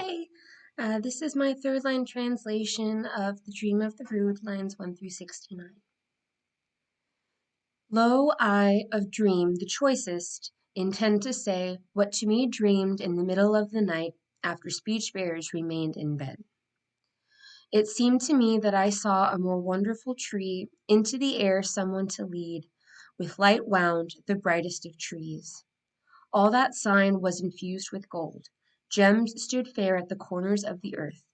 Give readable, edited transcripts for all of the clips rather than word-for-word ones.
Hey, this is my third line translation of The Dream of the Rood, lines 1 through 69. Lo, I of dream the choicest, intend to say what to me dreamed in the middle of the night after speech bearers remained in bed. It seemed to me that I saw a more wonderful tree into the air someone to lead, with light wound the brightest of trees. All that sign was infused with gold. Gems stood fair at the corners of the earth.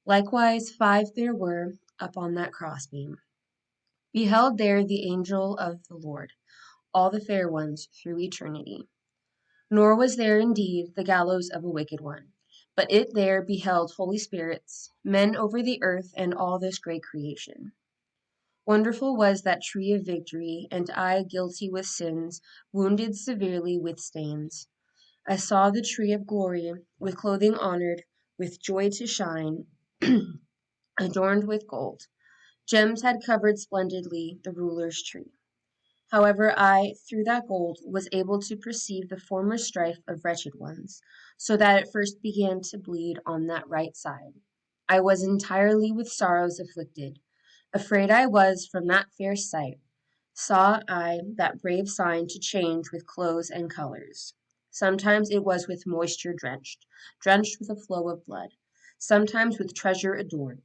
Likewise 5 there were up on that crossbeam. Beheld there the angel of the Lord, all the fair ones through eternity. Nor was there indeed the gallows of a wicked one, but it there beheld holy spirits, men over the earth and all this great creation. Wonderful was that tree of victory, and I, guilty with sins, wounded severely with stains. I saw the tree of glory, with clothing honored, with joy to shine, adorned with gold. Gems had covered splendidly the ruler's tree. However, I, through that gold, was able to perceive the former strife of wretched ones, so that it first began to bleed on that right side. I was entirely with sorrows afflicted. Afraid I was from that fair sight. Saw I that brave sign to change with clothes and colors. Sometimes it was with moisture drenched with a flow of blood, sometimes with treasure adorned.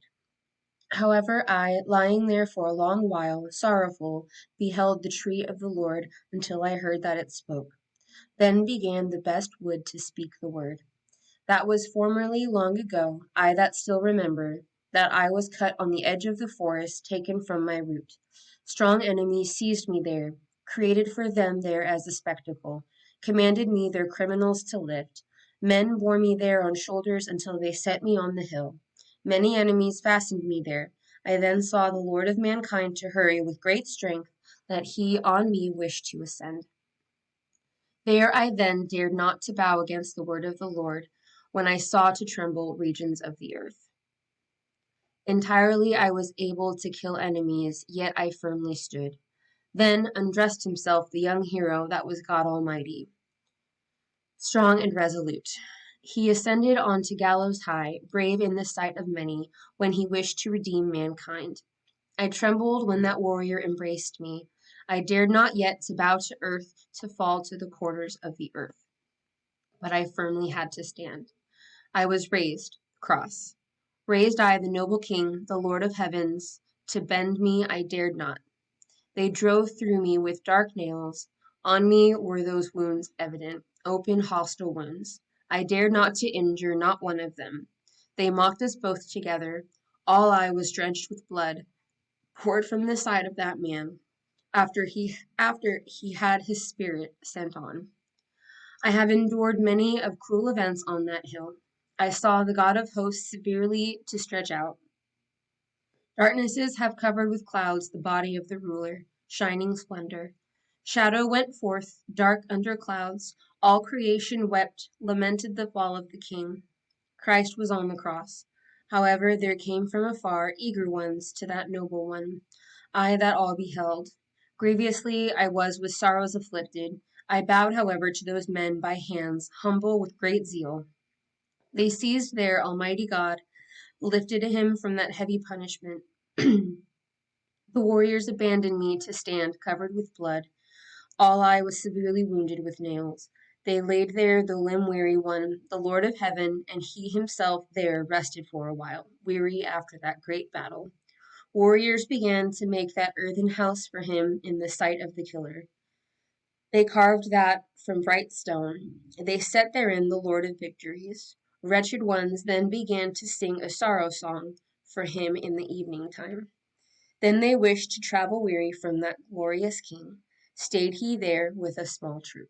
However, I, lying there for a long while, sorrowful, beheld the tree of the Lord until I heard that it spoke. Then began the best wood to speak the word. That was formerly long ago, I that still remember, that I was cut on the edge of the forest, taken from my root. Strong enemies seized me there, created for them there as a spectacle, commanded me their criminals to lift. Men bore me there on shoulders until they set me on the hill. Many enemies fastened me there. I then saw the Lord of mankind to hurry with great strength, that he on me wished to ascend. There I then dared not to bow against the word of the Lord, when I saw to tremble regions of the earth. Entirely I was able to kill enemies, yet I firmly stood. Then undressed himself the young hero that was God Almighty, strong and resolute. He ascended on to gallows high, brave in the sight of many, when he wished to redeem mankind. I trembled when that warrior embraced me. I dared not yet to bow to earth, to fall to the quarters of the earth. But I firmly had to stand. I was raised, cross. Raised I, the noble king, the Lord of heavens, to bend me I dared not. They drove through me with dark nails. On me were those wounds evident, open, hostile wounds. I dared not to injure, not one of them. They mocked us both together. All I was drenched with blood, poured from the side of that man, after he had his spirit sent on. I have endured many of cruel events on that hill. I saw the God of hosts severely to stretch out. Darknesses have covered with clouds the body of the ruler, shining splendor. Shadow went forth, dark under clouds. All creation wept, lamented the fall of the king. Christ was on the cross. However, there came from afar eager ones to that noble one. I that all beheld. Grievously I was with sorrows afflicted. I bowed, however, to those men by hands, humble with great zeal. They seized their Almighty God, lifted him from that heavy punishment. The warriors abandoned me to stand covered with blood. All I was severely wounded with nails. They laid there the limb-weary one, the Lord of heaven, and he himself there rested for a while, weary after that great battle. Warriors began to make that earthen house for him in the sight of the killer. They carved that from bright stone. They set therein the Lord of victories. Wretched ones then began to sing a sorrow song for him in the evening time. Then they wished to travel weary from that glorious king. Stayed he there with a small troop.